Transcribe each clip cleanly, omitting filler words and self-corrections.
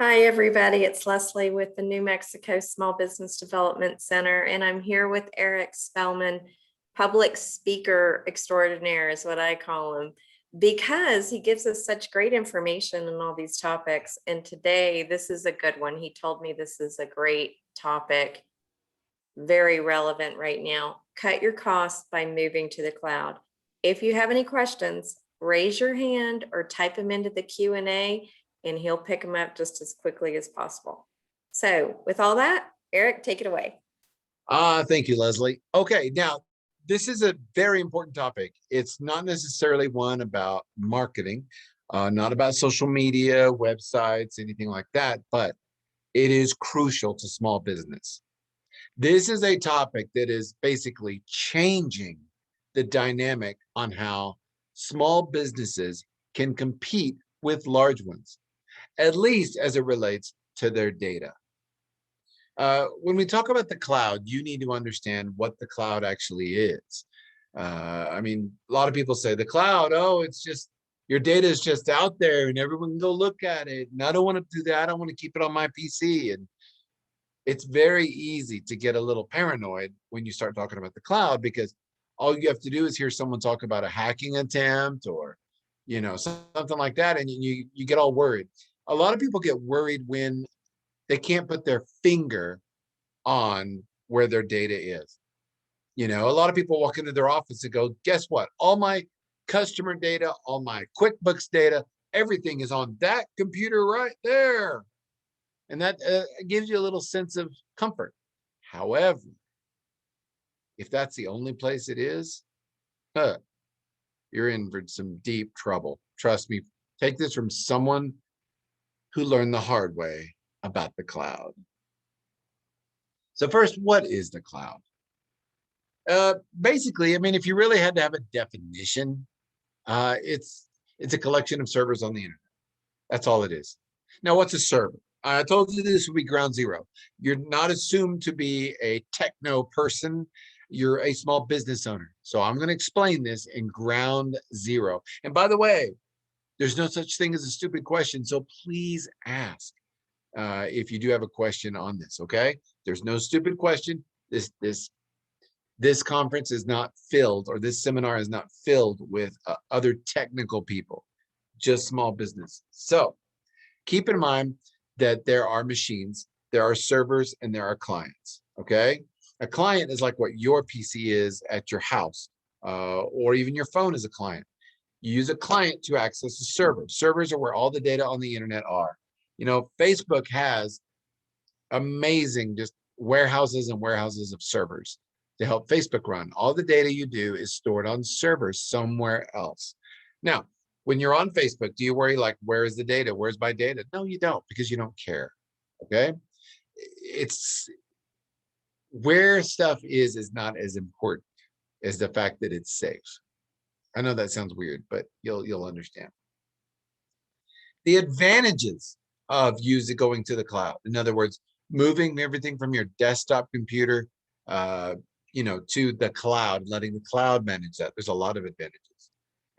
Hi, everybody. It's Leslie with the New Mexico Small Business Development Center, and I'm here with Eric Spellmann, public speaker extraordinaire is what I call him, because he gives us such great information on all these topics. And today, this is a good one. He told me this is a great topic, very relevant right now. Cut your costs by moving to the cloud. If you have any questions, raise your hand or type them into the Q&A and he'll pick them up just as quickly as possible. So with all that, Eric, take it away. Thank you, Leslie. Okay, now this is a very important topic. It's not necessarily one about marketing, not about social media, websites, anything like that, but it is crucial to small business. This is a topic that is basically changing the dynamic on how small businesses can compete with large ones, at least as it relates to their data. When we talk about the cloud, you need to understand what the cloud actually is. I mean, a lot of people say the cloud, oh, it's just your data is just out there and everyone can go look at it. And I don't want to do that. I want to keep it on my PC. And it's very easy to get a little paranoid when you start talking about the cloud, because all you have to do is hear someone talk about a hacking attempt or, something like that. And you get all worried. A lot of people get worried when they can't put their finger on where their data is. A lot of people walk into their office and go, guess what? All my customer data, all my QuickBooks data, everything is on that computer right there. And that gives you a little sense of comfort. However, if that's the only place it is, you're in for some deep trouble. Trust me, take this from someone who learned the hard way about the cloud. So first, what is the cloud? Basically, I mean, if you really had to have a definition, it's a collection of servers on the internet. That's all it is. Now, what's a server? I told you this would be ground zero. You're not assumed to be a techno person. You're a small business owner. So I'm going to explain this in ground zero. And by the way, there's no such thing as a stupid question. So please ask if you do have a question on this. Okay, there's no stupid question. This conference is not filled, or this seminar is not filled with other technical people, just small business. So keep in mind that there are machines, there are servers, and there are clients. Okay, a client is like what your PC is at your house, or even your phone is a client. You use a client to access a server. Servers are where all the data on the internet are. Facebook has amazing just warehouses and warehouses of servers to help Facebook run. All the data you do is stored on servers somewhere else. Now, when you're on Facebook, do you worry like, where is the data? Where's my data? No, you don't, because you don't care. Okay. It's where stuff is not as important as the fact that it's safe. I know that sounds weird, but you'll understand. The advantages of going to the cloud. In other words, moving everything from your desktop computer, to the cloud, letting the cloud manage that. There's a lot of advantages.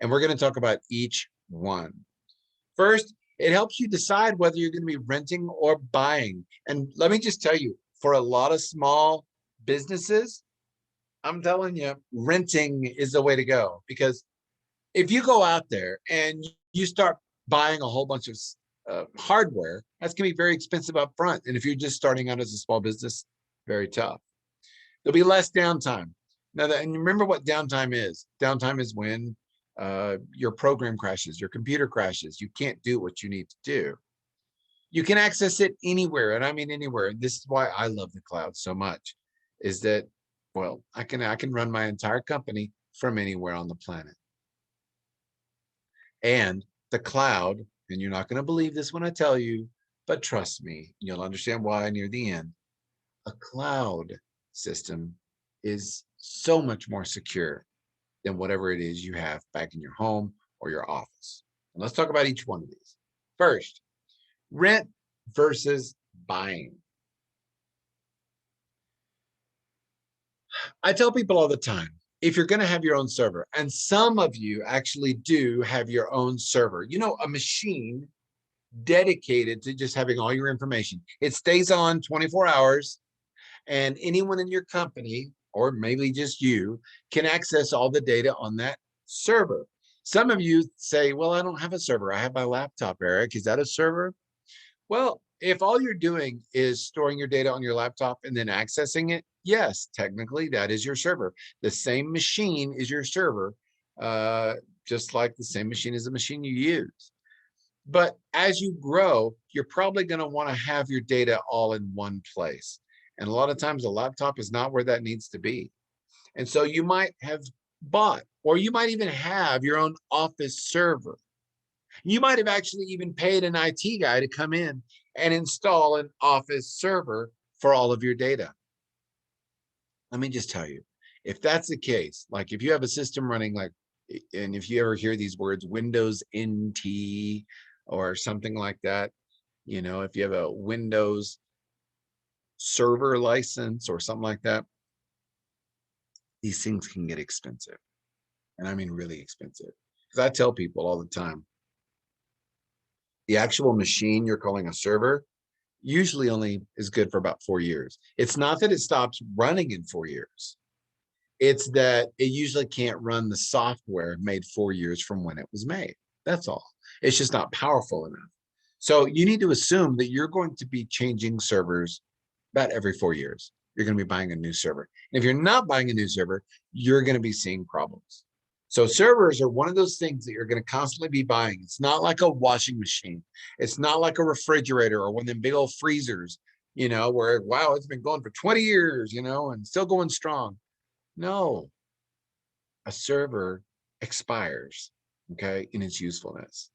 And we're going to talk about each one. First, it helps you decide whether you're going to be renting or buying. And let me just tell you, for a lot of small businesses, I'm telling you, renting is the way to go. Because if you go out there and you start buying a whole bunch of hardware, that's going to be very expensive up front. And if you're just starting out as a small business, very tough. There'll be less downtime. And remember what downtime is. Downtime is when your program crashes, your computer crashes. You can't do what you need to do. You can access it anywhere, and I mean anywhere. And this is why I love the cloud so much, is that, well, I can run my entire company from anywhere on the planet. And the cloud, and you're not going to believe this when I tell you, but trust me, you'll understand why near the end. A cloud system is so much more secure than whatever it is you have back in your home or your office. And let's talk about each one of these. First, rent versus buying. I tell people all the time, if you're going to have your own server, and some of you actually do have your own server, a machine dedicated to just having all your information. It stays on 24 hours, and anyone in your company, or maybe just you, can access all the data on that server. Some of you say, well, I don't have a server. I have my laptop, Eric. Is that a server? Well, if all you're doing is storing your data on your laptop and then accessing it, yes, technically that is your server. The same machine is your server, just like the same machine is the machine you use. But as you grow, you're probably going to want to have your data all in one place. And a lot of times a laptop is not where that needs to be. And so you might have bought, or you might even have your own office server. You might have actually even paid an IT guy to come in and install an office server for all of your data. Let me just tell you, if that's the case, like if you have a system running like, and if you ever hear these words, Windows NT or something like that, if you have a Windows server license or something like that, these things can get expensive. And I mean, really expensive. Because I tell people all the time, the actual machine you're calling a server usually only is good for about 4 years. It's not that it stops running in 4 years. It's that it usually can't run the software made 4 years from when it was made. That's all. It's just not powerful enough. So you need to assume that you're going to be changing servers about every 4 years. You're going to be buying a new server. And if you're not buying a new server, you're going to be seeing problems. So servers are one of those things that you're going to constantly be buying. It's not like a washing machine. It's not like a refrigerator or one of them big old freezers, where, wow, it's been going for 20 years, and still going strong. No, a server expires, okay, in its usefulness.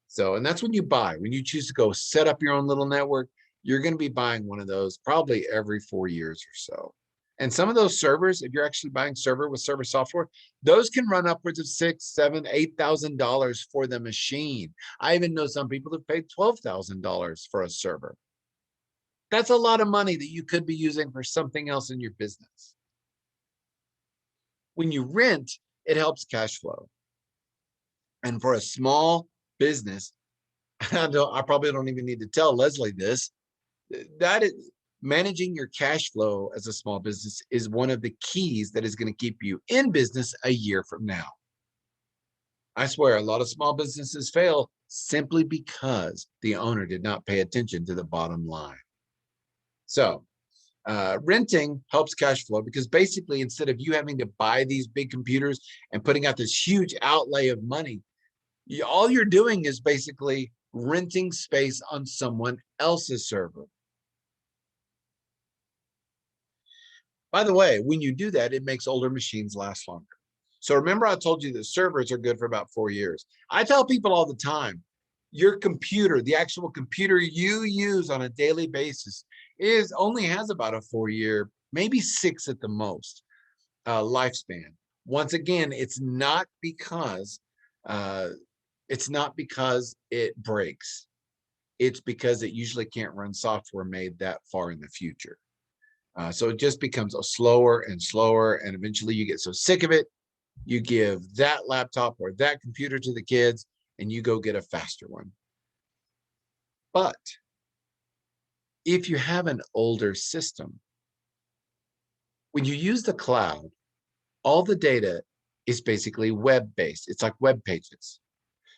So, and that's when you buy. When you choose to go set up your own little network, you're going to be buying one of those probably every 4 years or so. And some of those servers, if you're actually buying server with server software, those can run upwards of $6,000, $7,000, $8,000 for the machine. I even know some people have paid $12,000 for a server. That's a lot of money that you could be using for something else in your business. When you rent, it helps cash flow. And for a small business, I probably don't even need to tell Leslie this, that is, managing your cash flow as a small business is one of the keys that is going to keep you in business a year from now. I swear a lot of small businesses fail simply because the owner did not pay attention to the bottom line. So renting helps cash flow because basically instead of you having to buy these big computers and putting out this huge outlay of money, all you're doing is basically renting space on someone else's server. By the way, when you do that, it makes older machines last longer. So remember, I told you that servers are good for about 4 years. I tell people all the time, your computer, the actual computer you use on a daily basis, only has about a 4 year, maybe 6 at the most, lifespan. Once again, it's not because it breaks. It's because it usually can't run software made that far in the future. So it just becomes slower and slower, and eventually you get so sick of it, you give that laptop or that computer to the kids, and you go get a faster one. But if you have an older system, when you use the cloud, all the data is basically web-based. It's like web pages.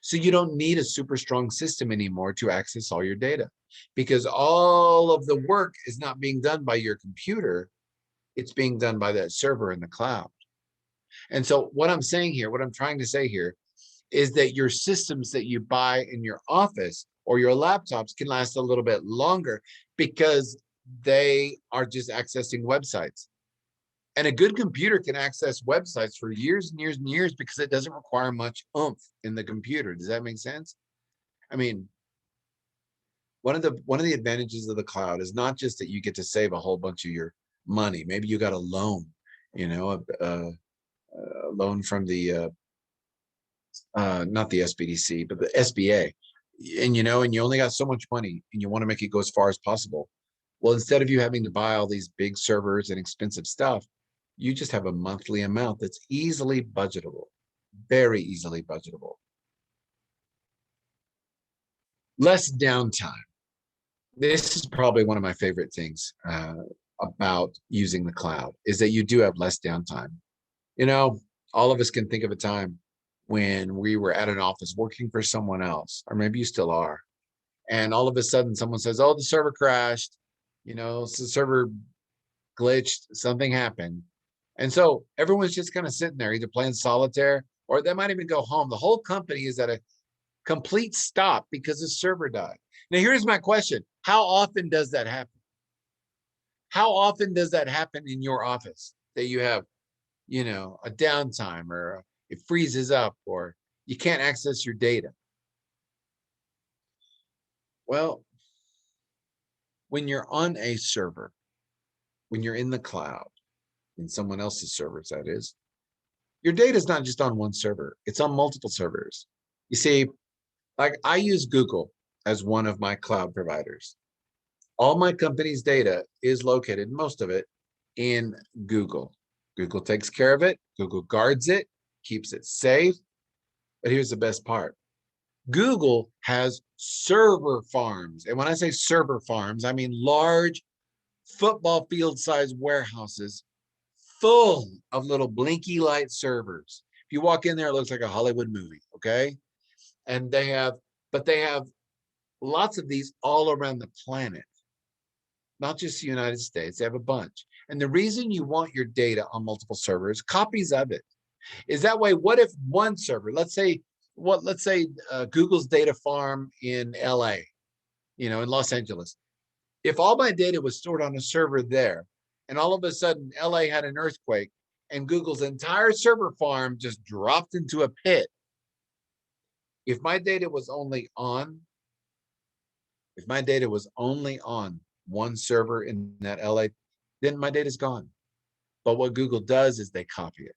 So you don't need a super strong system anymore to access all your data because all of the work is not being done by your computer. It's being done by that server in the cloud. And so what I'm saying here, what I'm trying to say here is that your systems that you buy in your office or your laptops can last a little bit longer because they are just accessing websites. And a good computer can access websites for years and years and years because it doesn't require much oomph in the computer. Does that make sense? I mean, one of the advantages of the cloud is not just that you get to save a whole bunch of your money. Maybe you got a loan, a loan from the not the SBDC, but the SBA, and you only got so much money, and you want to make it go as far as possible. Well, instead of you having to buy all these big servers and expensive stuff, you just have a monthly amount that's easily budgetable, very easily budgetable. Less downtime. This is probably one of my favorite things about using the cloud is that you do have less downtime. You know, all of us can think of a time when we were at an office working for someone else, or maybe you still are. And all of a sudden someone says, oh, the server crashed, the server glitched, something happened. And so everyone's just kind of sitting there, either playing solitaire or they might even go home. The whole company is at a complete stop because the server died. Now, here's my question. How often does that happen? How often does that happen in your office that you have, a downtime or it freezes up or you can't access your data? Well, when you're on a server, when you're in the cloud, in someone else's servers, that is, your data is not just on one server, it's on multiple servers. You see, like I use Google as one of my cloud providers. All my company's data is located, most of it, in Google. Google takes care of it. Google guards it, keeps it safe. But here's the best part. Google has server farms. And when I say server farms, I mean large football field sized warehouses full of little blinky light servers. If you walk in there, it looks like a Hollywood movie, okay? And they have lots of these all around the planet, not just the United States. They have a bunch. And the reason you want your data on multiple servers, copies of it, is that way. What if one server, let's say Google's data farm in LA, in Los Angeles, if all my data was stored on a server there, and all of a sudden LA had an earthquake and Google's entire server farm just dropped into a pit, if my data was only on one server in that LA, then my data is gone. But what Google does is they copy it.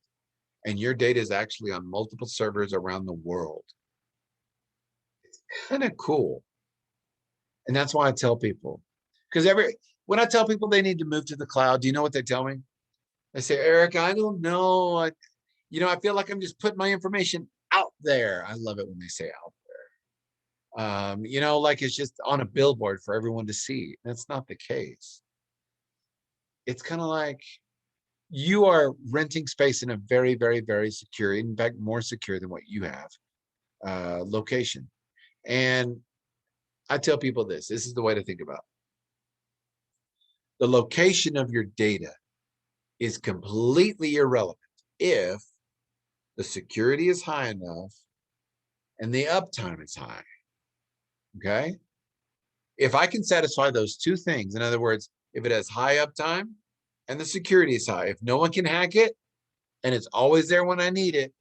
And your data is actually on multiple servers around the world. It's kind of cool. And that's why I tell people, because when I tell people they need to move to the cloud, do you know what they tell me? They say, Eric, I don't know. I feel like I'm just putting my information out there. I love it when they say out there. Like it's just on a billboard for everyone to see. That's not the case. It's kind of like you are renting space in a very, very, very secure, in fact, more secure than what you have, location. And I tell people this is the way to think about it. The location of your data is completely irrelevant if the security is high enough and the uptime is high. Okay. If I can satisfy those two things, in other words, if it has high uptime and the security is high, if no one can hack it and it's always there when I need it,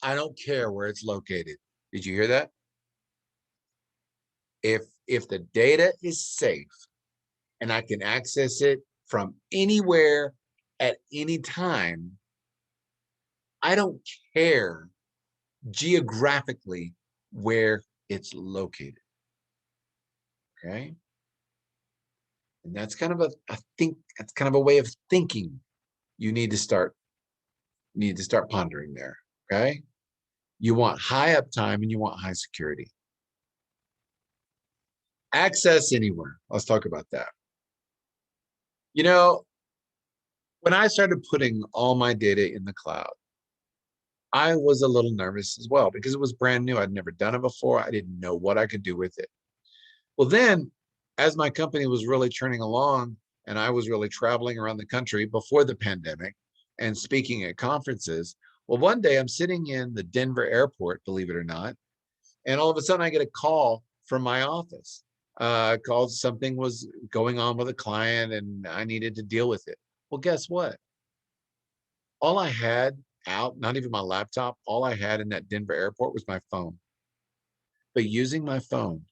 I don't care where it's located. Did you hear that? If the data is safe and I can access it from anywhere at any time, I don't care geographically where it's located. Okay. And that's kind of that's kind of a way of thinking you need to start pondering there. Okay. You want high uptime and you want high security. Access anywhere. Let's talk about that. When I started putting all my data in the cloud, I was a little nervous as well because it was brand new. I'd never done it before. I didn't know what I could do with it. Well, then, as my company was really churning along and I was really traveling around the country before the pandemic and speaking at conferences, well, one day I'm sitting in the Denver airport, believe it or not, and all of a sudden I get a call from my office. Called something was going on with a client and I needed to deal with it. Well, guess what? All I had out, not even my laptop, all I had in that Denver airport was my phone. But using my phone,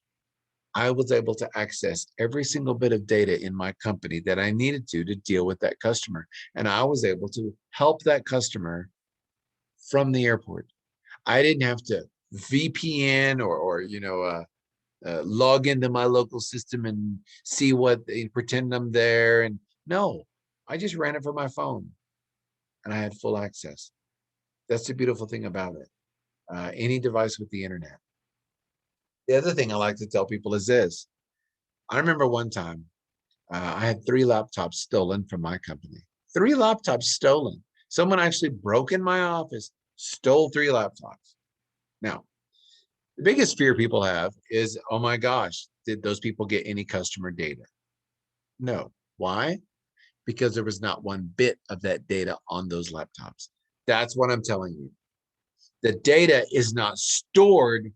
I was able to access every single bit of data in my company that I needed to deal with that customer. And I was able to help that customer from the airport. I didn't have to VPN or log into my local system and see what they pretend I'm there. And no, I just ran it from my phone and I had full access. That's the beautiful thing about it. Any device with the internet. The other thing I like to tell people is this. I remember one time I had 3 laptops stolen from my company. 3 laptops stolen. Someone actually broke in my office, stole 3 laptops. Now, the biggest fear people have is, oh my gosh, did those people get any customer data? No. Why? Because there was not one bit of that data on those laptops. That's what I'm telling you. The data is not stored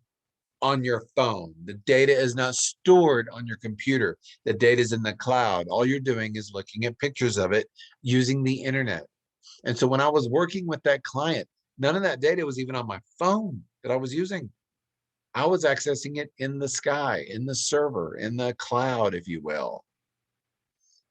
on your phone. The data is not stored on your computer. The data is in the cloud. All you're doing is looking at pictures of it using the internet. And so when I was working with that client, none of that data was even on my phone that I was using. I was accessing it in the sky, in the server, in the cloud, if you will.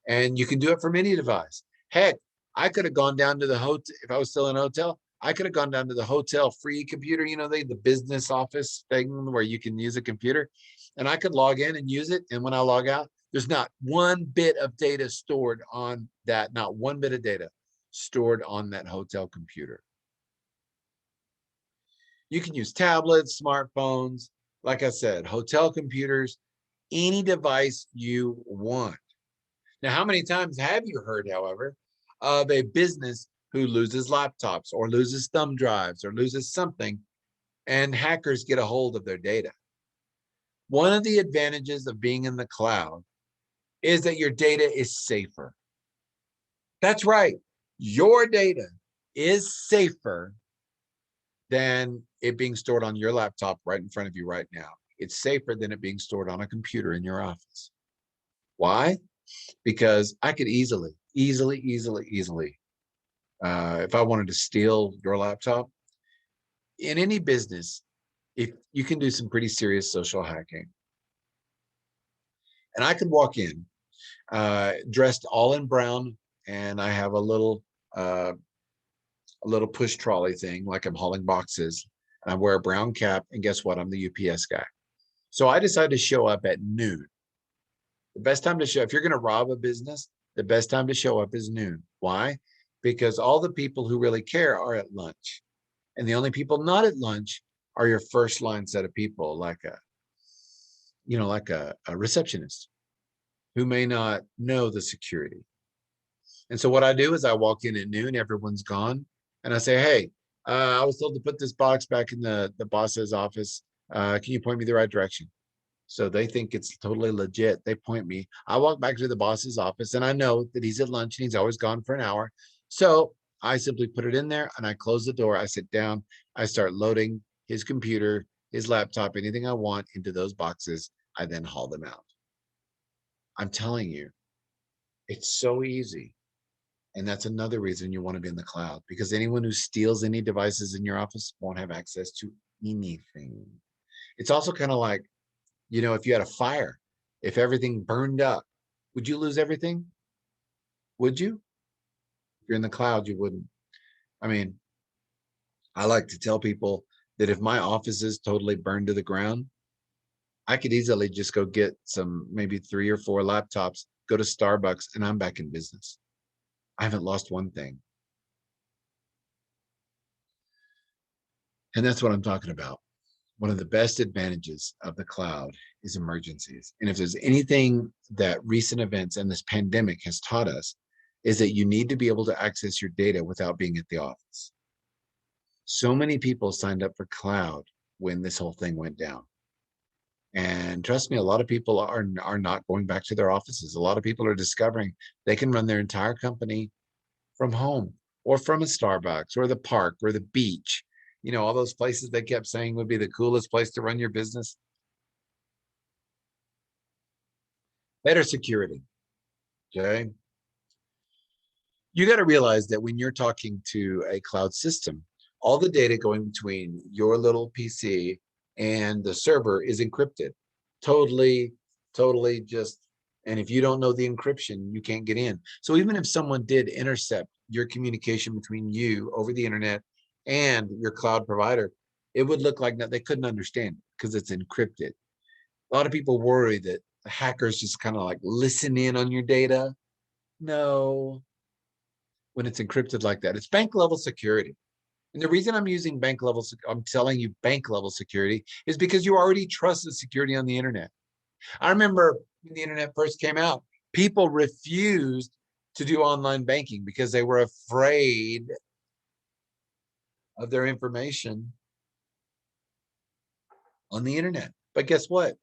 And you can do it from any device. Heck, I could have gone down to the hotel. If I was still in a hotel, I could have gone down to the hotel free computer, the business office thing where you can use a computer, and I could log in and use it. And when I log out, there's not one bit of data stored on that, not one bit of data stored on that hotel computer. You can use tablets, smartphones, like I said, hotel computers, any device you want. Now, how many times have you heard, however, of a business who loses laptops or loses thumb drives or loses something, and hackers get a hold of their data? One of the advantages of being in the cloud is that your data is safer. That's right. Your data is safer than it being stored on your laptop right in front of you right now. It's safer than it being stored on a computer in your office. Why? Because I could easily, if I wanted to steal your laptop, in any business, if you can do some pretty serious social hacking. And I could walk in dressed all in brown, and I have a little push trolley thing, like I'm hauling boxes, and I wear a brown cap, and guess what? I'm the UPS guy. So I decided to show up at noon. The best time to show, if you're going to rob a business, the best time to show up is noon. Why? Because all the people who really care are at lunch. And the only people not at lunch are your first line set of people, like a receptionist who may not know the security. And so what I do is I walk in at noon, everyone's gone, and I say, hey, I was told to put this box back in the boss's office. Can you point me the right direction? So they think it's totally legit. They point me. I walk back to the boss's office, and I know that he's at lunch and he's always gone for an hour. So I simply put it in there and I close the door. I sit down. I start loading his computer, his laptop, anything I want into those boxes. I then haul them out. I'm telling you, it's so easy. And that's another reason you want to be in the cloud, because anyone who steals any devices in your office won't have access to anything. It's also kind of like, if you had a fire, if everything burned up, would you lose everything? Would you? If you're in the cloud, you wouldn't. I mean, I like to tell people that if my office is totally burned to the ground, I could easily just go get some, maybe 3 or 4 laptops, go to Starbucks, and I'm back in business. I haven't lost one thing. And that's what I'm talking about. One of the best advantages of the cloud is emergencies. And if there's anything that recent events and this pandemic has taught us, is that you need to be able to access your data without being at the office. So many people signed up for cloud when this whole thing went down. And trust me, a lot of people are not going back to their offices. A lot of people are discovering they can run their entire company from home or from a Starbucks or the park or the beach. All those places they kept saying would be the coolest place to run your business. Better security. Okay. You got to realize that when you're talking to a cloud system, all the data going between your little PC and the server is encrypted. Totally, totally just. And if you don't know the encryption, you can't get in. So even if someone did intercept your communication between you over the internet and your cloud provider, it would look like that they couldn't understand it because it's encrypted. A lot of people worry that the hackers just kind of like listen in on your data. No, when it's encrypted like that, it's bank level security. And the reason I'm using bank level, I'm telling you bank level security is because you already trust the security on the internet. I remember when the internet first came out, people refused to do online banking because they were afraid of their information on the internet. But guess what?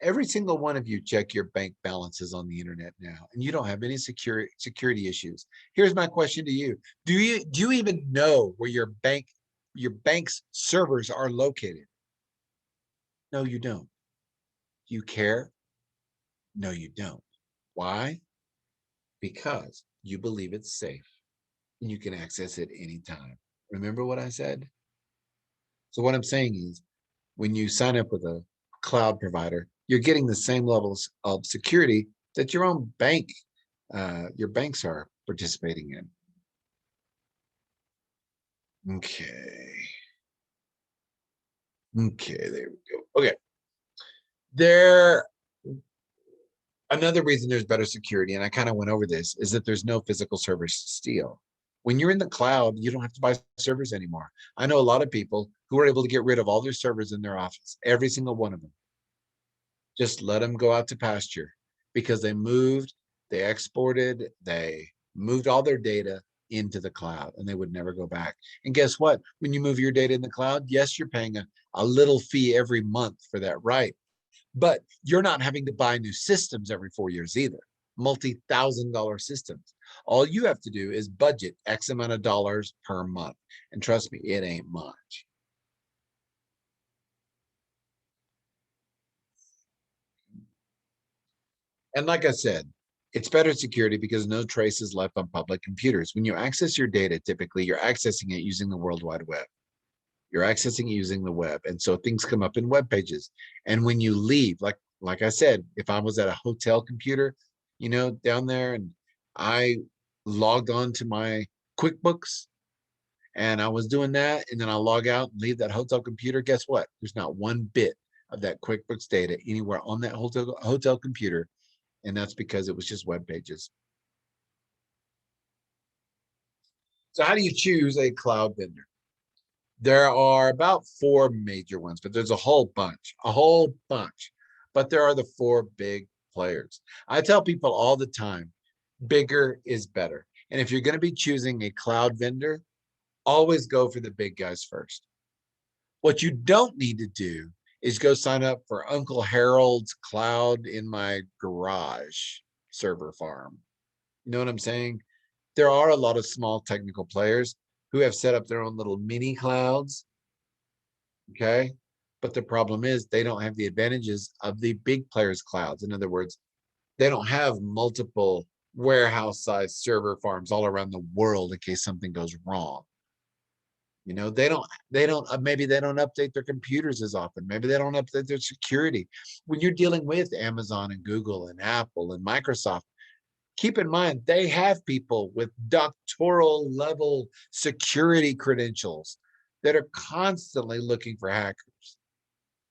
Every single one of you check your bank balances on the internet now, and you don't have any security issues. Here's my question to you. Do you even know where your bank's servers are located? No, you don't. Do you care? No, you don't. Why? Because you believe it's safe and you can access it anytime. Remember what I said? So what I'm saying is when you sign up with a cloud provider, you're getting the same levels of security that your own your banks are participating in. Okay. Okay, there we go. Okay. There, another reason there's better security, and I kind of went over this, is that there's no physical servers to steal. When you're in the cloud, you don't have to buy servers anymore. I know a lot of people who are able to get rid of all their servers in their office, every single one of them. Just let them go out to pasture because they exported, they moved all their data into the cloud and they would never go back. And guess what? When you move your data in the cloud, yes, you're paying a little fee every month for that, right? But you're not having to buy new systems every 4 years either, multi-$1,000 systems. All you have to do is budget X amount of dollars per month. And trust me, it ain't much. And like I said, it's better security because no trace is left on public computers. When you access your data, typically you're accessing it using the World Wide Web. You're accessing it using the web. And so things come up in web pages. And when you leave, like I said, if I was at a hotel computer, down there and I logged on to my QuickBooks and I was doing that, and then I log out and leave that hotel computer, guess what? There's not one bit of that QuickBooks data anywhere on that hotel computer. And that's because it was just web pages. So how do you choose a cloud vendor? There are about 4 major ones, but there's a whole bunch. But there are the 4 big players. I tell people all the time, bigger is better. And if you're going to be choosing a cloud vendor, always go for the big guys first. What you don't need to do is go sign up for Uncle Harold's cloud in my garage server farm. You know what I'm saying? There are a lot of small technical players who have set up their own little mini clouds. Okay. But the problem is they don't have the advantages of the big players' clouds. In other words, they don't have multiple warehouse sized server farms all around the world in case something goes wrong. Maybe they don't update their computers as often. Maybe they don't update their security. When you're dealing with Amazon and Google and Apple and Microsoft, keep in mind, they have people with doctoral level security credentials that are constantly looking for hackers.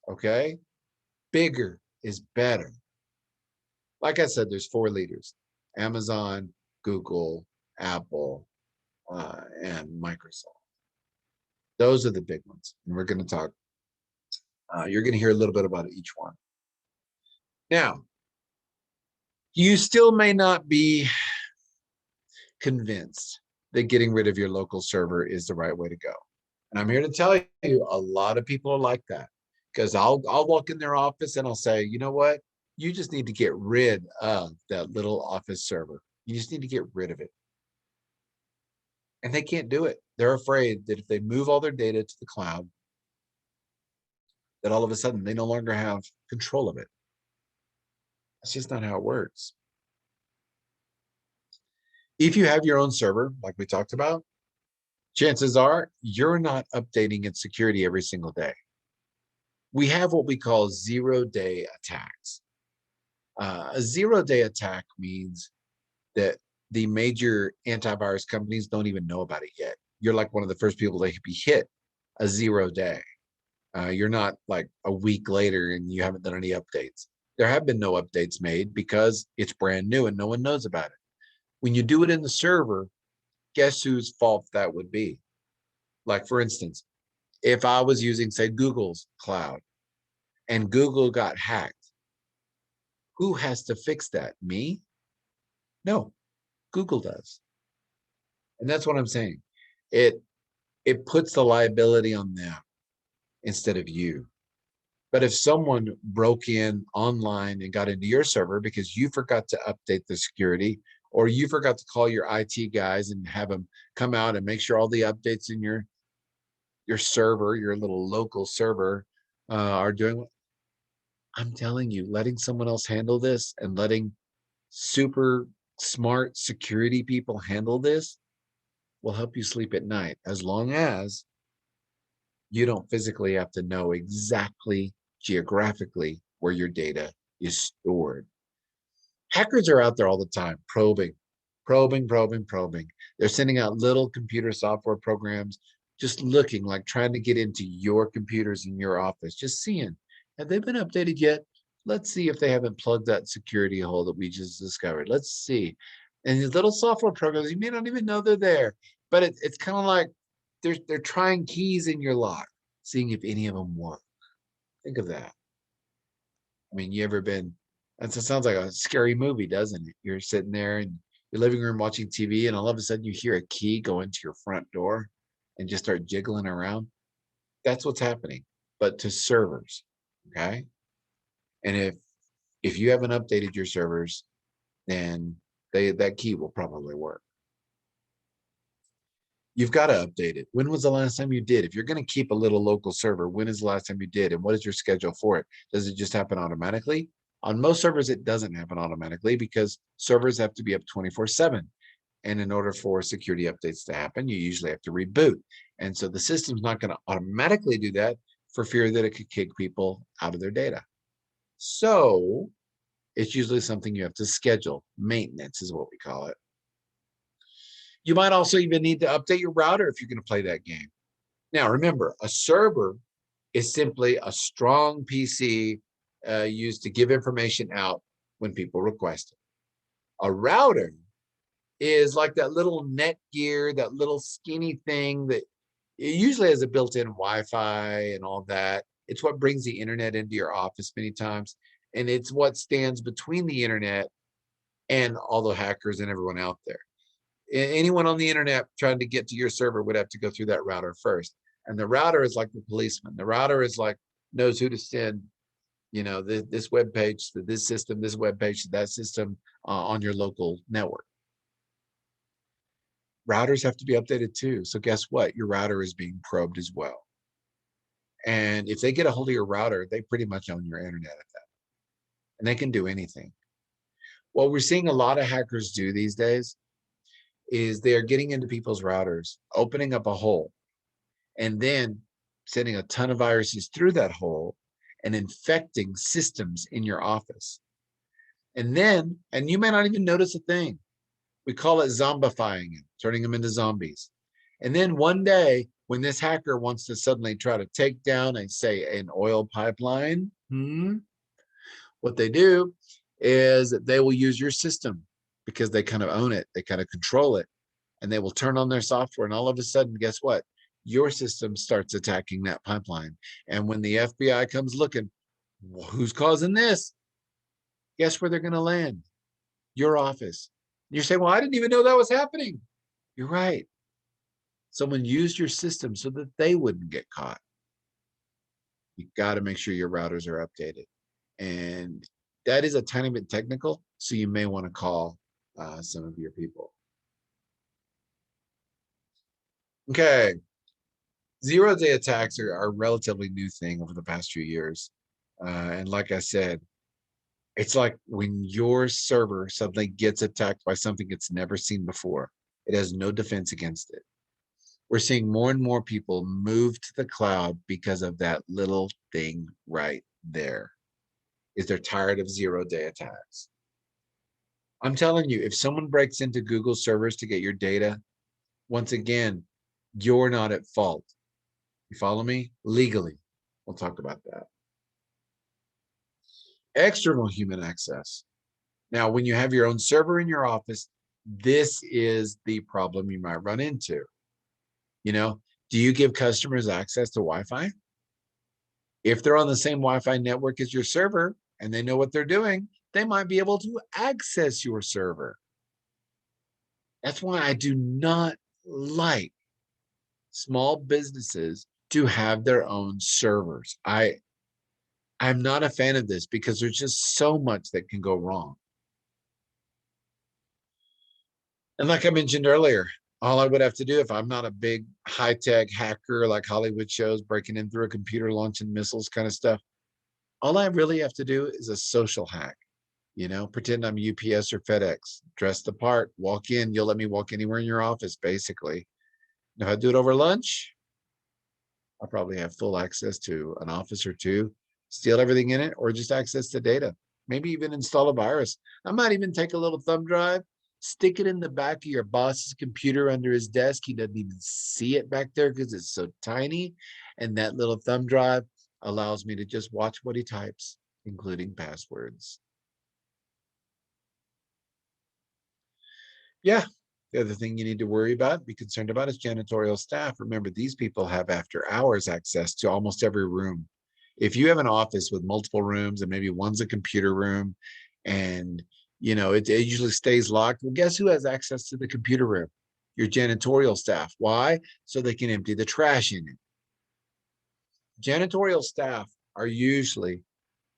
Okay. Bigger is better. Like I said, there's 4 leaders: Amazon, Google, Apple, and Microsoft. Those are the big ones. And we're going to talk, you're going to hear a little bit about each one. Now, you still may not be convinced that getting rid of your local server is the right way to go. And I'm here to tell you, a lot of people are like that, because I'll walk in their office and I'll say, you know what? You just need to get rid of that little office server. You just need to get rid of it. And they can't do it. They're afraid that if they move all their data to the cloud, that all of a sudden they no longer have control of it. That's just not how it works. If you have your own server, like we talked about, chances are you're not updating its security every single day. We have what we call 0-day attacks. A 0-day attack means that the major antivirus companies don't even know about it yet. You're like one of the first people that be hit a 0-day. You're not like a week later and you haven't done any updates. There have been no updates made because it's brand new and no one knows about it. When you do it in the server, guess whose fault that would be? Like for instance, if I was using, say, Google's cloud and Google got hacked, who has to fix that? Me? No, Google does. And that's what I'm saying. It it puts the liability on them instead of you. But if someone broke in online and got into your server because you forgot to update the security, or you forgot to call your IT guys and have them come out and make sure all the updates in your server, your little local server, are doing. I'm telling you, letting someone else handle this and letting super smart security people handle this will help you sleep at night, as long as you don't physically have to know exactly geographically where your data is stored. Hackers are out there all the time, probing. They're sending out little computer software programs, just looking, like trying to get into your computers in your office, just seeing, have they been updated yet? Let's see if they haven't plugged that security hole that we just discovered. Let's see. And these little software programs, you may not even know they're there, but it's kind of like they're trying keys in your lock, seeing if any of them work. Think of that. I mean, you ever been, that sounds like a scary movie, doesn't it? You're sitting there in your living room watching TV, and all of a sudden you hear a key go into your front door and just start jiggling around. That's what's happening, but to servers. Okay. And if you haven't updated your servers, then that key will probably work. You've got to update it. When was the last time you did? If you're going to keep a little local server, when is the last time you did? And what is your schedule for it? Does it just happen automatically? On most servers, it doesn't happen automatically because servers have to be up 24/7. And in order for security updates to happen, you usually have to reboot. And so the system's not going to automatically do that for fear that it could kick people out of their data. So it's usually something you have to schedule. Maintenance is what we call it. You might also even need to update your router if you're going to play that game. Now, remember, a server is simply a strong PC used to give information out when people request it. A router is like that little Netgear, that little skinny thing that it usually has a built-in Wi-Fi and all that. It's what brings the internet into your office many times. And it's what stands between the internet and all the hackers and everyone out there. Anyone on the internet trying to get to your server would have to go through that router first. And the router is like the policeman. The router is like, knows who to send, this web page to this system, this web page to that system on your local network. Routers have to be updated too. So guess what? Your router is being probed as well. And if they get a hold of your router, they pretty much own your internet at that. And they can do anything. What we're seeing a lot of hackers do these days is they are getting into people's routers, opening up a hole, and then sending a ton of viruses through that hole and infecting systems in your office. And you may not even notice a thing. We call it zombifying it, turning them into zombies. And then one day, when this hacker wants to suddenly try to take down, say, an oil pipeline, what they do is they will use your system because they kind of own it, they kind of control it, and they will turn on their software. And all of a sudden, guess what? Your system starts attacking that pipeline. And when the FBI comes looking, who's causing this? Guess where they're going to land? Your office. You say, well, I didn't even know that was happening. You're right. Someone used your system so that they wouldn't get caught. You got to make sure your routers are updated. And that is a tiny bit technical, so you may want to call some of your people. Okay. Zero-day attacks are a relatively new thing over the past few years. And like I said, it's like when your server suddenly gets attacked by something it's never seen before. It has no defense against it. We're seeing more and more people move to the cloud because of that little thing right there. Is they're tired of zero-day attacks. I'm telling you, if someone breaks into Google servers to get your data, once again, you're not at fault. You follow me? Legally. We'll talk about that. External human access. Now, when you have your own server in your office, this is the problem you might run into. Do you give customers access to Wi-Fi? If they're on the same Wi-Fi network as your server and they know what they're doing, they might be able to access your server. That's why I do not like small businesses to have their own servers. I'm not a fan of this because there's just so much that can go wrong. And like I mentioned earlier, all I would have to do if I'm not a big high-tech hacker like Hollywood shows breaking in through a computer, launching missiles kind of stuff, all I really have to do is a social hack. Pretend I'm UPS or FedEx, dress the part, walk in. You'll let me walk anywhere in your office, basically. If I do it over lunch, I'll probably have full access to an office or two, steal everything in it, or just access the data. Maybe even install a virus. I might even take a little thumb drive, stick it in the back of your boss's computer under his desk. He doesn't even see it back there because it's so tiny. And that little thumb drive allows me to just watch what he types, including passwords. Yeah. The other thing you need to worry about, be concerned about, is janitorial staff. Remember, these people have after hours access to almost every room. If you have an office with multiple rooms and maybe one's a computer room and it usually stays locked, well, guess who has access to the computer room? Your janitorial staff. Why? So they can empty the trash in it. Janitorial staff are usually,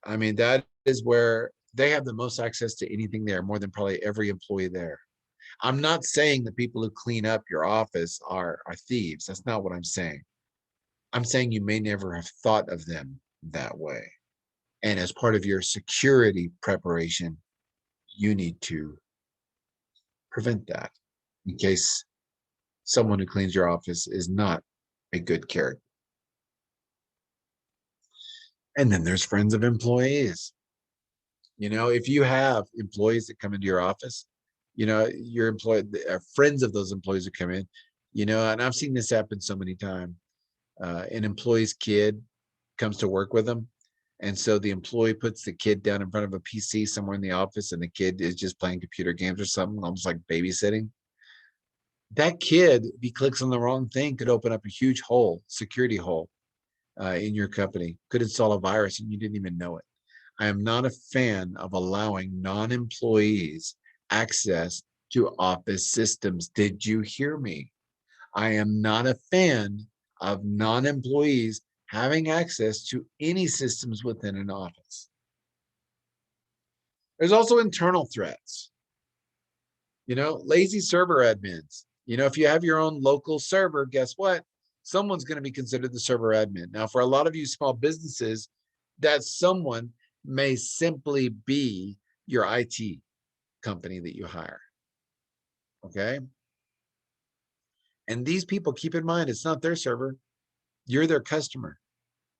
that is where they have the most access to anything there, more than probably every employee there. I'm not saying the people who clean up your office are thieves. That's not what I'm saying. I'm saying you may never have thought of them that way. And as part of your security preparation, you need to prevent that in case someone who cleans your office is not a good character. And then there's friends of employees. If you have employees that come into your office, your employee, friends of those employees who come in, and I've seen this happen so many times. An employee's kid comes to work with them. And so the employee puts the kid down in front of a PC somewhere in the office, and the kid is just playing computer games or something, almost like babysitting. That kid, if he clicks on the wrong thing, could open up a huge hole, security hole in your company, could install a virus and you didn't even know it. I am not a fan of allowing non-employees access to office systems. Did you hear me? I am not a fan of non-employees having access to any systems within an office. There's also internal threats. Lazy server admins. If you have your own local server, guess what? Someone's going to be considered the server admin. Now, for a lot of you small businesses, that someone may simply be your IT company that you hire. Okay. And these people, keep in mind, it's not their server. You're their customer.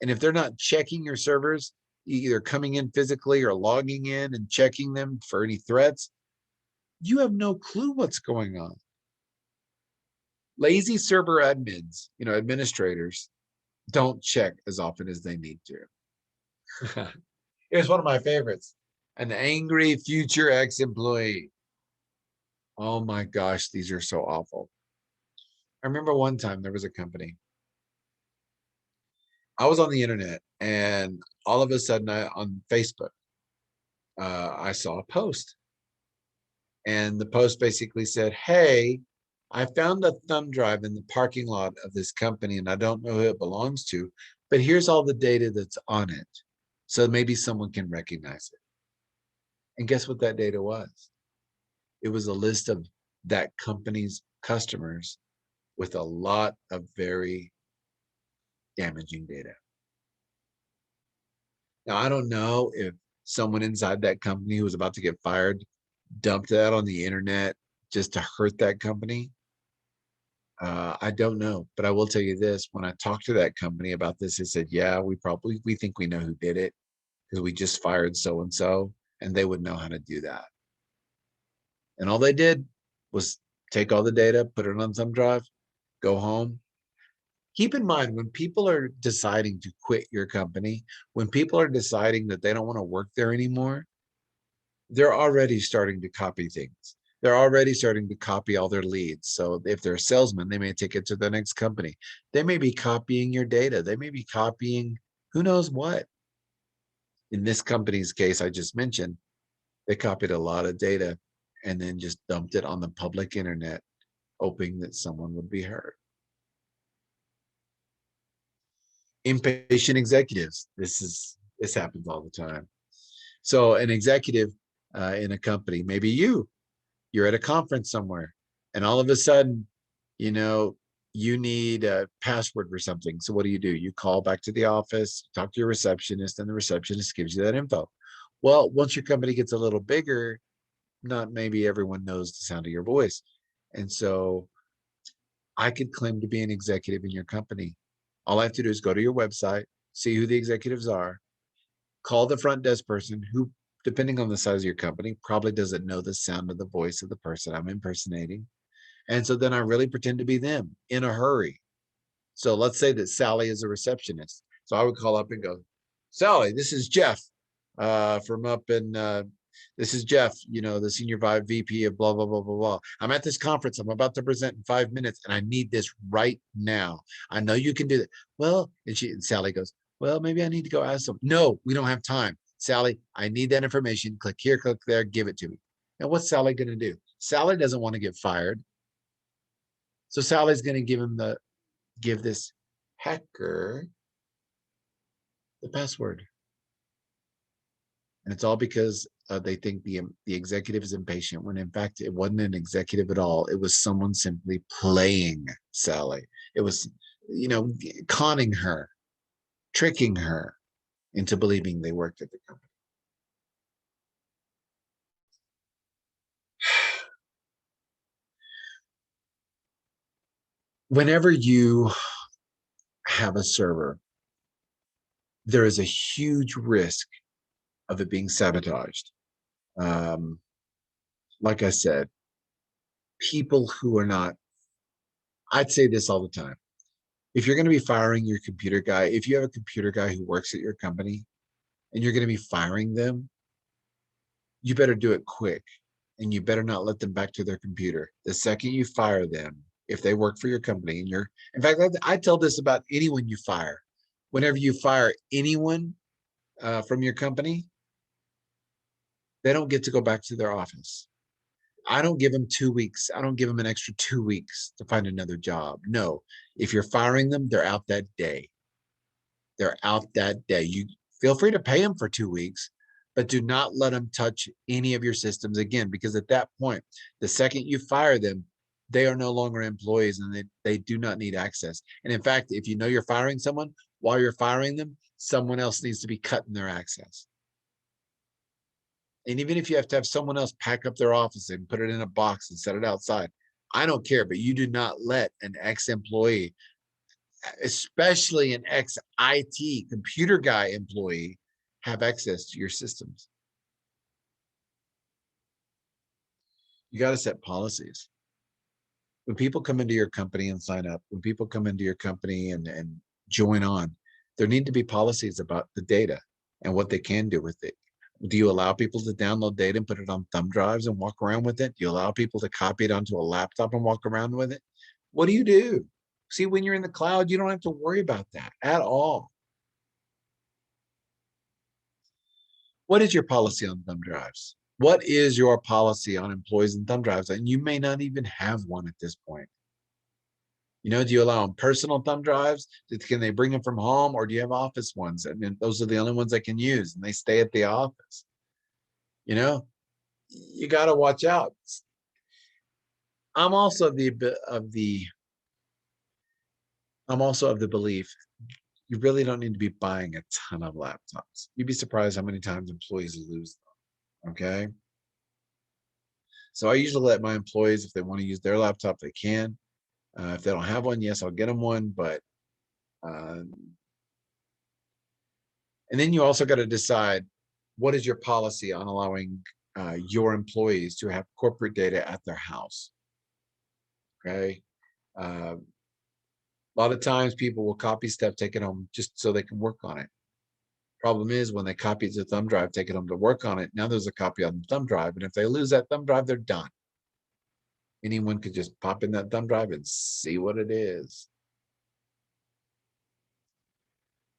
And if they're not checking your servers, either coming in physically or logging in and checking them for any threats, you have no clue what's going on. Lazy server admins, administrators, don't check as often as they need to. Here's one of my favorites: an angry future ex-employee. Oh my gosh, these are so awful. I remember one time there was a company. I was on the internet, and all of a sudden on Facebook, I saw a post. And the post basically said, hey, I found a thumb drive in the parking lot of this company, and I don't know who it belongs to, but here's all the data that's on it. So maybe someone can recognize it. And guess what that data was? It was a list of that company's customers with a lot of very damaging data. Now, I don't know if someone inside that company who was about to get fired dumped that on the internet just to hurt that company. I don't know, but I will tell you this: when I talked to that company about this, they said, yeah, we think we know who did it because we just fired so and so, and they would know how to do that. And all they did was take all the data, put it on thumb drive, go home. Keep in mind, when people are deciding to quit your company, when people are deciding that they don't want to work there anymore, they're already starting to copy things. They're already starting to copy all their leads. So if they're a salesman, they may take it to the next company. They may be copying your data. They may be copying who knows what. In this company's case I just mentioned, they copied a lot of data and then just dumped it on the public internet, hoping that someone would be heard. Impatient executives. This happens all the time. So an executive in a company, maybe you're at a conference somewhere, and all of a sudden, you need a password for something. So what do? You call back to the office, talk to your receptionist, and the receptionist gives you that info. Well, once your company gets a little bigger, not maybe everyone knows the sound of your voice. And so I could claim to be an executive in your company. All I have to do is go to your website, see who the executives are, call the front desk person who, depending on the size of your company, probably doesn't know the sound of the voice of the person I'm impersonating. And so then I really pretend to be them in a hurry. So let's say that Sally is a receptionist. So I would call up and go, Sally, this is Jeff from up in, this is Jeff, the senior VP of blah, blah, blah, blah, blah. I'm at this conference. I'm about to present in 5 minutes and I need this right now. I know you can do that. Well, and Sally goes, well, maybe I need to go ask them. No, we don't have time. Sally, I need that information. Click here, click there, give it to me. Now, what's Sally going to do? Sally doesn't want to get fired. So Sally's going to give this hacker the password. And it's all because they think the executive is impatient, when in fact it wasn't an executive at all. It was someone simply playing Sally. It was, conning her, tricking her into believing they worked at the company. Whenever you have a server, there is a huge risk of it being sabotaged. Like I said, people who are not, I'd say this all the time. If you're going to be firing your computer guy, if you have a computer guy who works at your company and you're going to be firing them, you better do it quick, and you better not let them back to their computer. The second you fire them, if they work for your company, and in fact, I tell this about anyone you fire. Whenever you fire anyone from your company, they don't get to go back to their office. I don't give them 2 weeks. I don't give them an extra 2 weeks to find another job. No, if you're firing them, they're out that day. They're out that day. You feel free to pay them for 2 weeks, but do not let them touch any of your systems again, because at that point, the second you fire them, they are no longer employees and they do not need access. And in fact, if you know you're firing someone, while you're firing them, someone else needs to be cutting their access. And even if you have to have someone else pack up their office and put it in a box and set it outside, I don't care, but you do not let an ex-employee, especially an ex-IT computer guy employee, have access to your systems. You got to set policies. When people come into your company and sign up, when people come into your company and join on, there need to be policies about the data and what they can do with it. Do you allow people to download data and put it on thumb drives and walk around with it? Do you allow people to copy it onto a laptop and walk around with it? What do you do? See, when you're in the cloud, you don't have to worry about that at all. What is your policy on thumb drives? What is your policy on employees and thumb drives? And you may not even have one at this point. Do you allow them personal thumb drives? Can they bring them from home, or do you have office ones? I mean, those are the only ones they can use, and they stay at the office. You got to watch out. I'm also of the belief you really don't need to be buying a ton of laptops. You'd be surprised how many times employees lose them. Okay. So I usually let my employees, if they want to use their laptop, they can. If they don't have one, yes, I'll get them one. But and then you also got to decide, what is your policy on allowing your employees to have corporate data at their house? Okay. A lot of times people will copy stuff, take it home just so they can work on it. Problem is, when they copy it to the thumb drive, take it home to work on it, now there's a copy on the thumb drive. And if they lose that thumb drive, they're done. Anyone could just pop in that thumb drive and see what it is.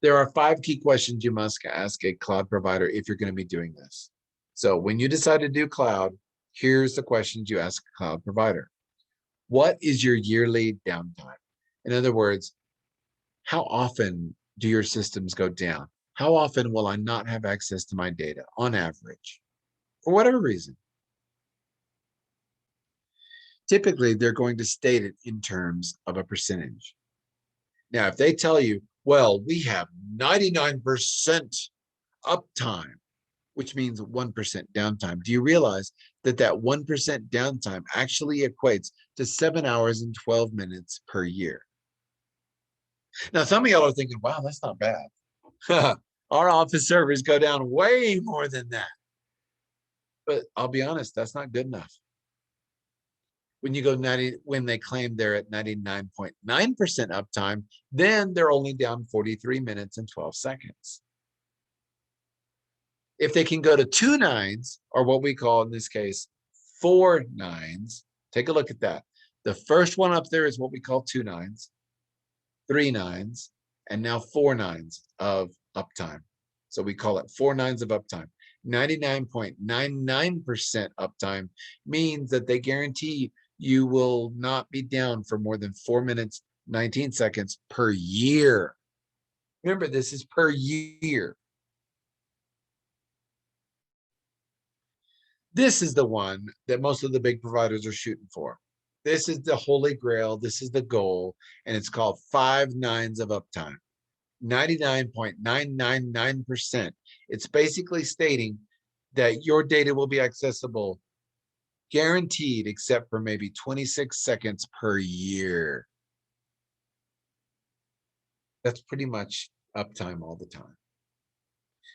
There are 5 key questions you must ask a cloud provider if you're going to be doing this. So when you decide to do cloud, here's the questions you ask a cloud provider. What is your yearly downtime? In other words, how often do your systems go down? How often will I not have access to my data on average? For whatever reason. Typically, they're going to state it in terms of a percentage. Now, if they tell you, well, we have 99% uptime, which means 1% downtime, do you realize that that 1% downtime actually equates to 7 hours and 12 minutes per year? Now, some of y'all are thinking, wow, that's not bad. Our office servers go down way more than that. But I'll be honest, that's not good enough. When you go when they claim they're at 99.9% uptime, then they're only down 43 minutes and 12 seconds. If they can go to 2 nines, or what we call in this case 4 nines, take a look at that. The first one up there is what we call 2 nines, 3 nines, and now 4 nines of uptime. So we call it 4 nines of uptime. 99.99% uptime means that they guarantee you will not be down for more than 4 minutes, 19 seconds per year. Remember, this is per year. This is the one that most of the big providers are shooting for. This is the holy grail. This is the goal, and it's called 5 nines of uptime. 99.999%. It's basically stating that your data will be accessible, guaranteed, except for maybe 26 seconds per year. That's pretty much uptime all the time.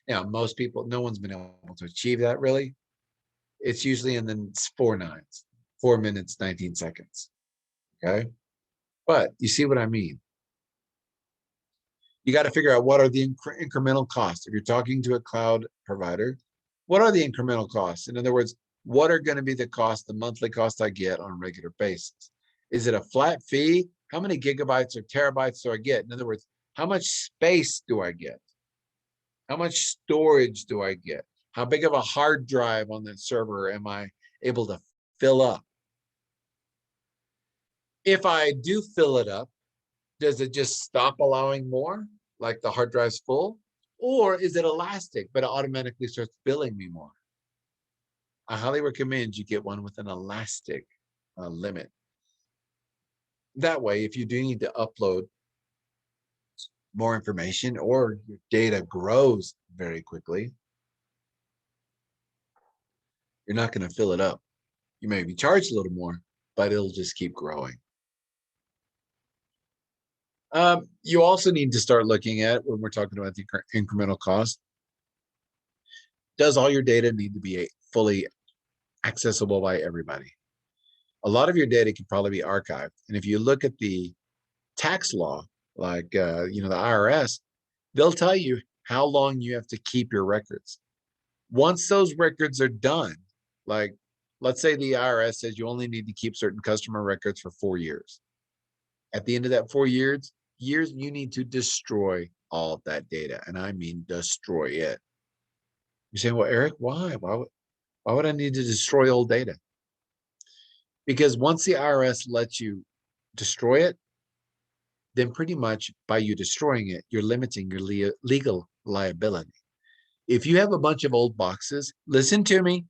Now, most people, no one's been able to achieve that really. It's usually in the 4 nines, 4 minutes, 19 seconds. Okay. But you see what I mean? You got to figure out what are the incremental costs. If you're talking to a cloud provider, what are the incremental costs? In other words, what are going to be the cost, the monthly cost I get on a regular basis? Is it a flat fee? How many gigabytes or terabytes do I get? In other words, how much space do I get? How much storage do I get? How big of a hard drive on that server am I able to fill up? If I do fill it up, does it just stop allowing more, like the hard drive's full? Or is it elastic, but it automatically starts billing me more? I highly recommend you get one with an elastic limit. That way, if you do need to upload more information or your data grows very quickly, you're not going to fill it up. You may be charged a little more, but it'll just keep growing. You also need to start looking at, when we're talking about the incremental cost, does all your data need to be fully accessible by everybody? A lot of your data can probably be archived. And if you look at the tax law, like the IRS, they'll tell you how long you have to keep your records. Once those records are done, like let's say the IRS says you only need to keep certain customer records for 4 years. At the end of that 4 years, you need to destroy all of that data. And I mean destroy it. You say, well, Eric, why? Why would I need to destroy old data? Because once the IRS lets you destroy it, then pretty much by you destroying it, you're limiting your legal liability. If you have a bunch of old boxes, listen to me.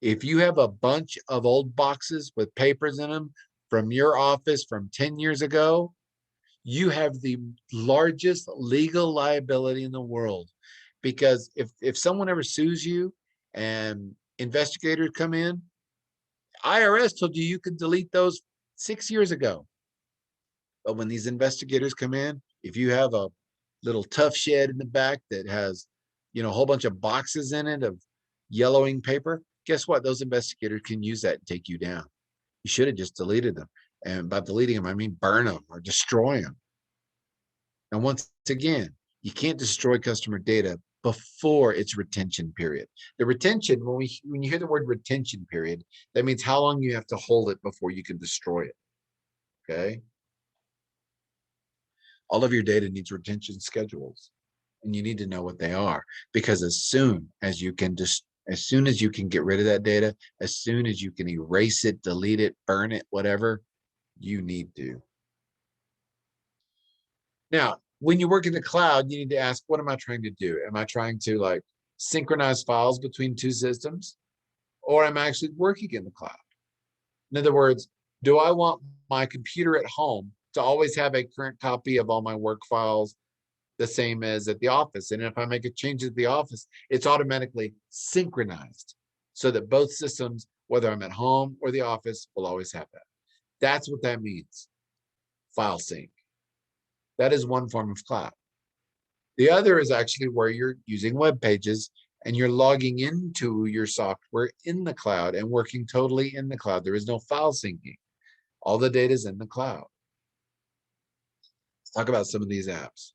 If you have a bunch of old boxes with papers in them from your office from 10 years ago, you have the largest legal liability in the world. Because if someone ever sues you and investigators come in, IRS told you could delete those 6 years ago. But when these investigators come in, if you have a little tough shed in the back that has, a whole bunch of boxes in it of yellowing paper, guess what? Those investigators can use that and take you down. You should have just deleted them. And by deleting them, I mean burn them or destroy them. And once again, you can't destroy customer data before its retention period. The retention, when you hear the word retention period, that means how long you have to hold it before you can destroy it. Okay. All of your data needs retention schedules, and you need to know what they are, because as soon as you can get rid of that data, as soon as you can erase it, delete it, burn it, whatever, you need to. Now, when you work in the cloud, you need to ask, what am I trying to do? Am I trying to like synchronize files between two systems, or am I actually working in the cloud? In other words, do I want my computer at home to always have a current copy of all my work files, the same as at the office? And if I make a change at the office, it's automatically synchronized so that both systems, whether I'm at home or the office, will always have that. That's what that means. File sync. That is one form of cloud. The other is actually where you're using web pages and you're logging into your software in the cloud and working totally in the cloud. There is no file syncing. All the data is in the cloud. Let's talk about some of these apps.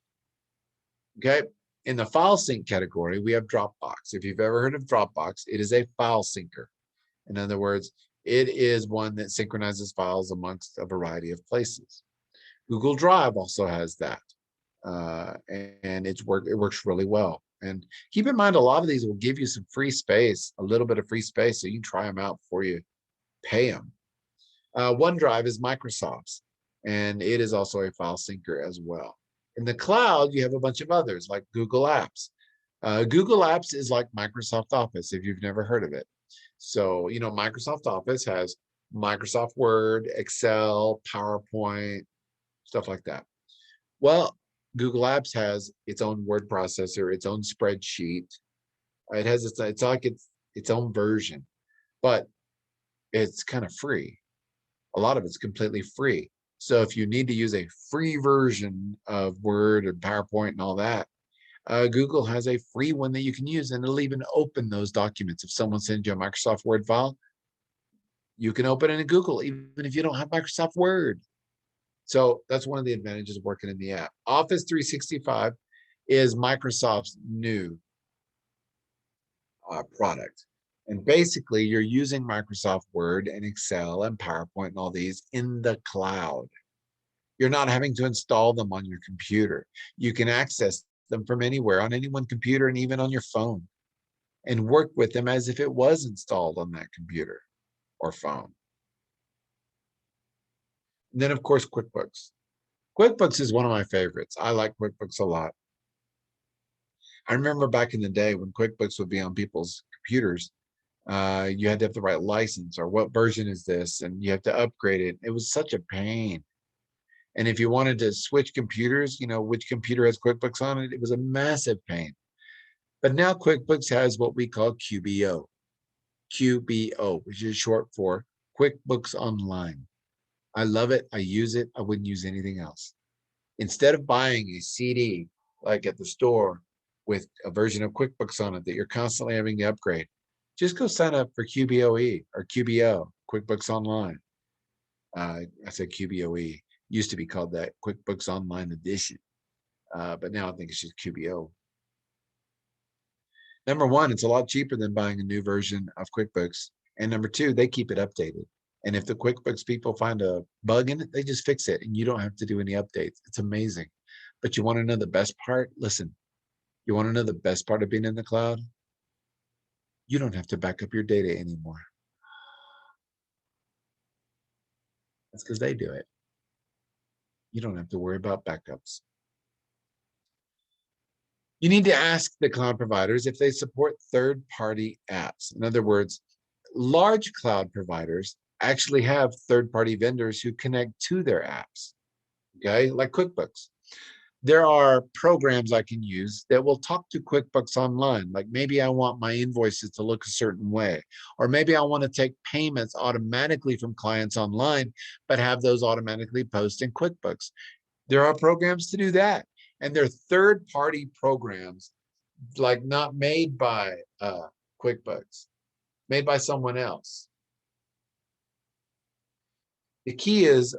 Okay. In the file sync category, we have Dropbox. If you've ever heard of Dropbox, it is a file syncer. In other words, it is one that synchronizes files amongst a variety of places. Google Drive also has that. And it works really well. And keep in mind, a lot of these will give you some free space, a little bit of free space, so you can try them out before you pay them. OneDrive is Microsoft's, and it is also a file syncer as well. In the cloud, you have a bunch of others like Google Apps. Google Apps is like Microsoft Office, if you've never heard of it. So, Microsoft Office has Microsoft Word, Excel, PowerPoint, stuff like that. Well, Google Apps has its own word processor, its own spreadsheet. It has its own version, but it's kind of free. A lot of it's completely free. So if you need to use a free version of Word or PowerPoint and all that, Google has a free one that you can use, and it'll even open those documents. If someone sends you a Microsoft Word file, you can open it in Google, even if you don't have Microsoft Word. So that's one of the advantages of working in the app. Office 365 is Microsoft's new product. And basically, you're using Microsoft Word and Excel and PowerPoint and all these in the cloud. You're not having to install them on your computer. You can access them from anywhere, on any one computer, and even on your phone, and work with them as if it was installed on that computer or phone. And then, of course, QuickBooks. QuickBooks is one of my favorites. I like QuickBooks a lot. I remember back in the day when QuickBooks would be on people's computers, you had to have the right license, or what version is this, and you have to upgrade it. It was such a pain. And if you wanted to switch computers, which computer has QuickBooks on it, it was a massive pain. But now QuickBooks has what we call QBO, which is short for QuickBooks Online. I love it. I use it. I wouldn't use anything else. Instead of buying a CD like at the store with a version of QuickBooks on it that you're constantly having to upgrade, just go sign up for QBOE or QBO, QuickBooks Online. I said QBOE. Used to be called that, QuickBooks Online Edition. But now I think it's just QBO. Number one, it's a lot cheaper than buying a new version of QuickBooks. And number two, they keep it updated. And if the QuickBooks people find a bug in it, they just fix it, and you don't have to do any updates. It's amazing. But you want to know the best part? Listen, you want to know the best part of being in the cloud? You don't have to back up your data anymore. That's because they do it. You don't have to worry about backups. You need to ask the cloud providers if they support third-party apps. In other words, large cloud providers actually have third-party vendors who connect to their apps, okay, like QuickBooks. There are programs I can use that will talk to QuickBooks Online. Like maybe I want my invoices to look a certain way, or maybe I want to take payments automatically from clients online, but have those automatically post in QuickBooks. There are programs to do that. And they're third-party programs, like not made by QuickBooks, made by someone else. The key is,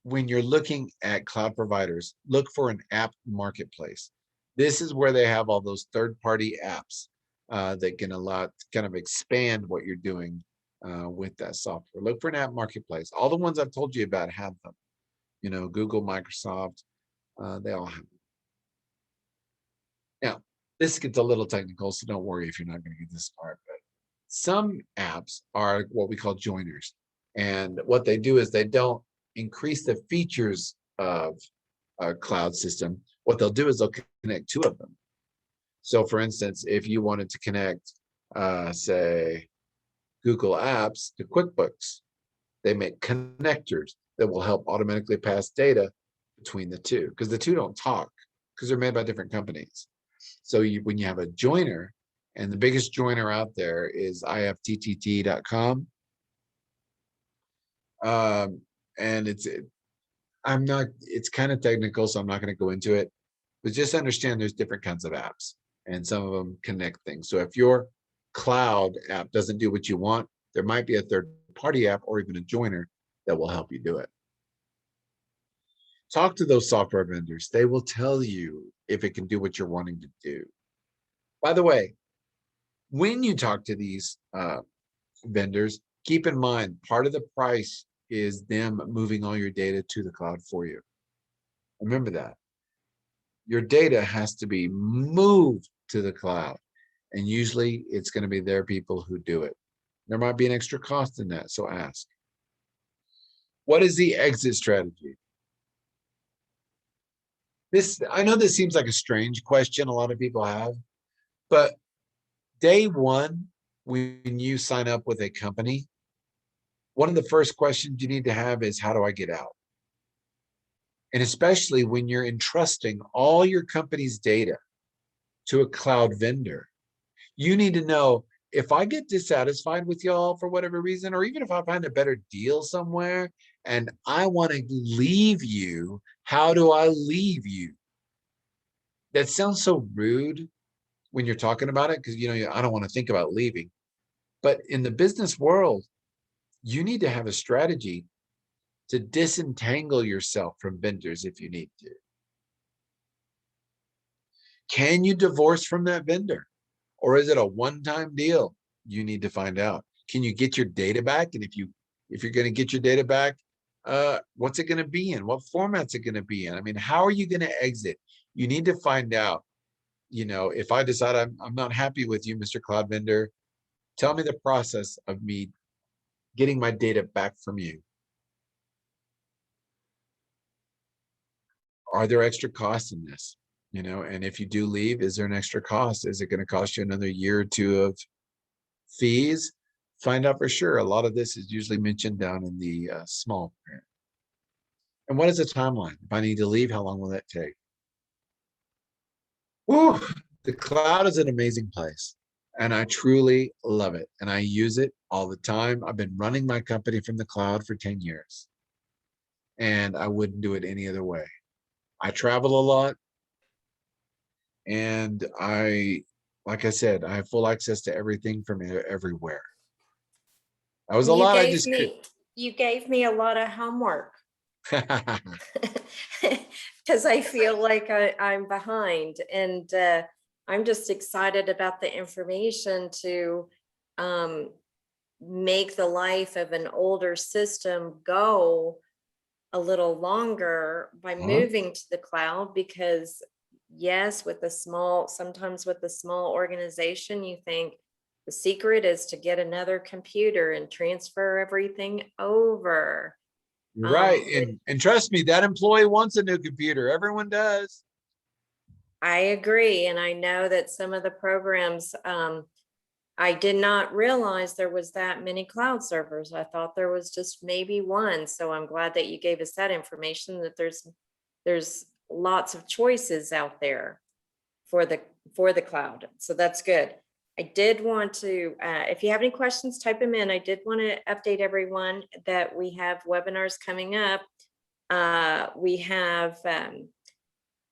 when you're looking at cloud providers, look for an app marketplace. This is where they have all those third-party apps that can kind of expand what you're doing with that software. Look for an app marketplace. All the ones I've told you about have them. Google, Microsoft, they all have them. Now, this gets a little technical, so don't worry if you're not going to get this part. But some apps are what we call joiners. And what they do is they don't increase the features of a cloud system. What they'll do is they'll connect two of them. So for instance, if you wanted to connect, say, Google Apps to QuickBooks, they make connectors that will help automatically pass data between the two, because the two don't talk, because they're made by different companies. So when you have a joiner, and the biggest joiner out there is ifttt.com. And it's kind of technical, so I'm not going to go into it, but just understand there's different kinds of apps, and some of them connect things. So if your cloud app doesn't do what you want, there might be a third-party app or even a joiner that will help you do it. Talk to those software vendors. They will tell you if it can do what you're wanting to do. By the way, when you talk to these vendors, keep in mind, part of the price is them moving all your data to the cloud for you. Remember that. Your data has to be moved to the cloud, and usually it's going to be their people who do it. There might be an extra cost in that, so ask. What is the exit strategy? I know this seems like a strange question a lot of people have, but day one, when you sign up with a company, one of the first questions you need to have is, how do I get out? And especially when you're entrusting all your company's data to a cloud vendor, you need to know, if I get dissatisfied with y'all for whatever reason, or even if I find a better deal somewhere and I want to leave you, how do I leave you? That sounds so rude when you're talking about it, because I don't want to think about leaving. But in the business world, you need to have a strategy to disentangle yourself from vendors if you need to. Can you divorce from that vendor? Or is it a one-time deal? You need to find out. Can you get your data back? And if you're going to get your data back, what's it going to be in? What format's it going to be in? I mean, how are you going to exit? You need to find out. If I decide I'm not happy with you, Mr. Cloud Vendor, tell me the process of me getting my data back from you. Are there extra costs in this? And if you do leave, is there an extra cost? Is it going to cost you another year or two of fees? Find out for sure. A lot of this is usually mentioned down in the small print. And what is the timeline? If I need to leave, how long will that take? Whew, the cloud is an amazing place, and I truly love it, and I use it all the time. I've been running my company from the cloud for 10 years, and I wouldn't do it any other way. I travel a lot, and like I said, I have full access to everything from everywhere. That was a lot. You gave me a lot of homework. Because I feel like I'm behind, and I'm just excited about the information to make the life of an older system go a little longer by moving to the cloud. Because yes, sometimes with a small organization, you think the secret is to get another computer and transfer everything over. Right. And trust me, that employee wants a new computer. Everyone does. I agree. And I know that some of the programs, I did not realize there was that many cloud servers. I thought there was just maybe one. So I'm glad that you gave us that information, that there's lots of choices out there for the cloud. So that's good. I did want to, if you have any questions, type them in. I did want to update everyone that we have webinars coming up. We have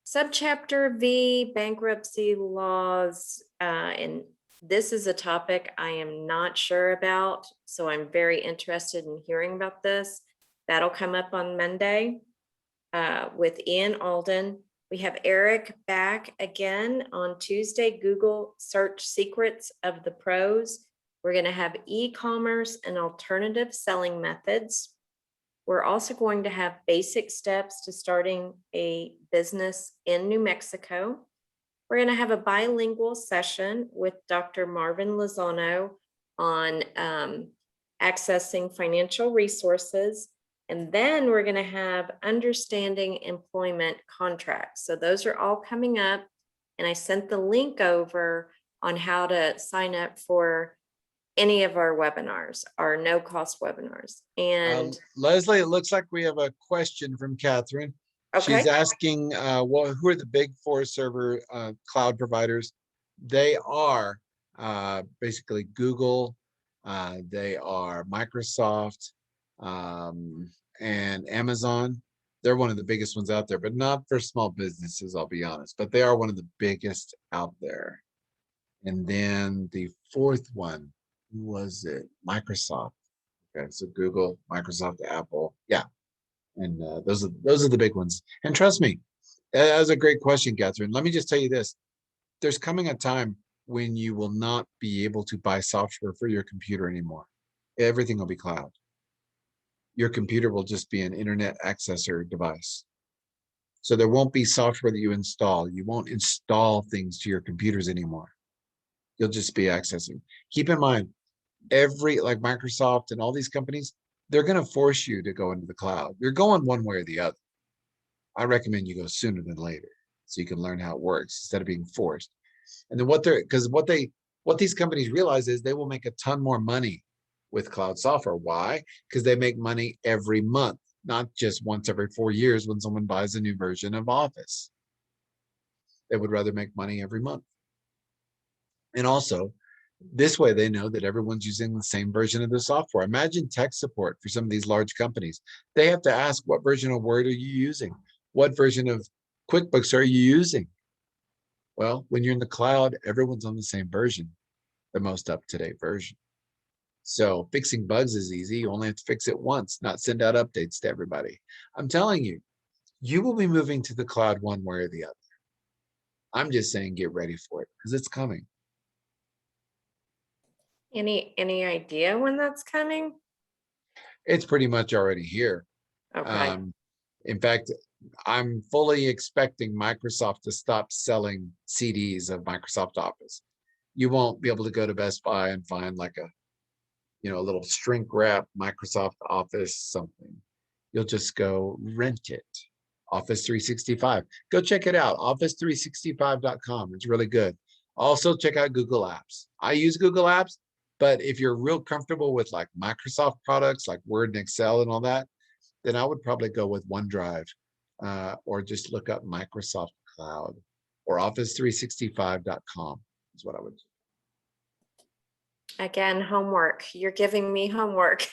Subchapter V, bankruptcy laws, and this is a topic I am not sure about, so I'm very interested in hearing about this. That'll come up on Monday with Ian Alden. We have Eric back again on Tuesday, Google search secrets of the pros. We're going to have e-commerce and alternative selling methods. We're also going to have basic steps to starting a business in New Mexico. We're going to have a bilingual session with Dr. Marvin Lozano on accessing financial resources. And then we're going to have understanding employment contracts. So those are all coming up. And I sent the link over on how to sign up for any of our webinars, our no-cost webinars. And Leslie, it looks like we have a question from Catherine. okay. She's asking, well, who are the big four server cloud providers? They are basically Google, they are Microsoft, and Amazon. They're one of the biggest ones out there, but not for small businesses, I'll be honest, but they are one of the biggest out there. And then the fourth one, who was it? Microsoft. Okay, so Google, Microsoft, Apple. Yeah. And those are the big ones. And trust me, that was a great question, Catherine. Let me just tell you this. There's coming a time when you will not be able to buy software for your computer anymore. Everything will be cloud. Your computer will just be an internet accessor device. So there won't be software that you install. You won't install things to your computers anymore. You'll just be accessing. Keep in mind, like Microsoft and all these companies, they're going to force you to go into the cloud. You're going one way or the other. I recommend you go sooner than later so you can learn how it works instead of being forced. And then what these companies realize is they will make a ton more money with cloud software. Why? Because they make money every month, not just once every 4 years when someone buys a new version of Office. They would rather make money every month. And also, this way they know that everyone's using the same version of the software. Imagine tech support for some of these large companies. They have to ask, what version of Word are you using? What version of QuickBooks are you using? Well, when you're in the cloud, everyone's on the same version, the most up-to-date version. So fixing bugs is easy. You only have to fix it once, not send out updates to everybody. I'm telling you, you will be moving to the cloud one way or the other. I'm just saying, get ready for it because it's coming. Any idea when that's coming? It's pretty much already here. Okay. In fact, I'm fully expecting Microsoft to stop selling CDs of Microsoft Office. You won't be able to go to Best Buy and find like a little shrink wrap Microsoft Office something. You'll just go rent it. Office 365. Go check it out. Office365.com. It's really good. Also check out Google Apps. I use Google Apps, but if you're real comfortable with like Microsoft products like Word and Excel and all that, then I would probably go with OneDrive or just look up Microsoft Cloud or Office365.com is what I would do. Again, homework. You're giving me homework.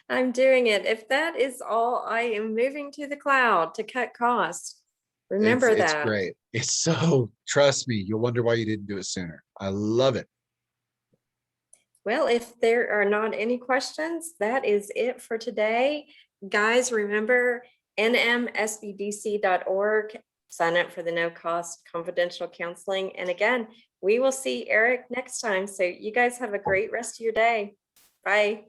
I'm doing it. If that is all, I am moving to the cloud to cut costs. Remember It's that. great. It's so, trust me, you'll wonder why you didn't do it sooner. I love it. Well, if there are not any questions, that is it for today. Guys, remember nmsbdc.org. Sign up for the no-cost confidential counseling. And again, we will see Eric next time. So you guys have a great rest of your day. Bye.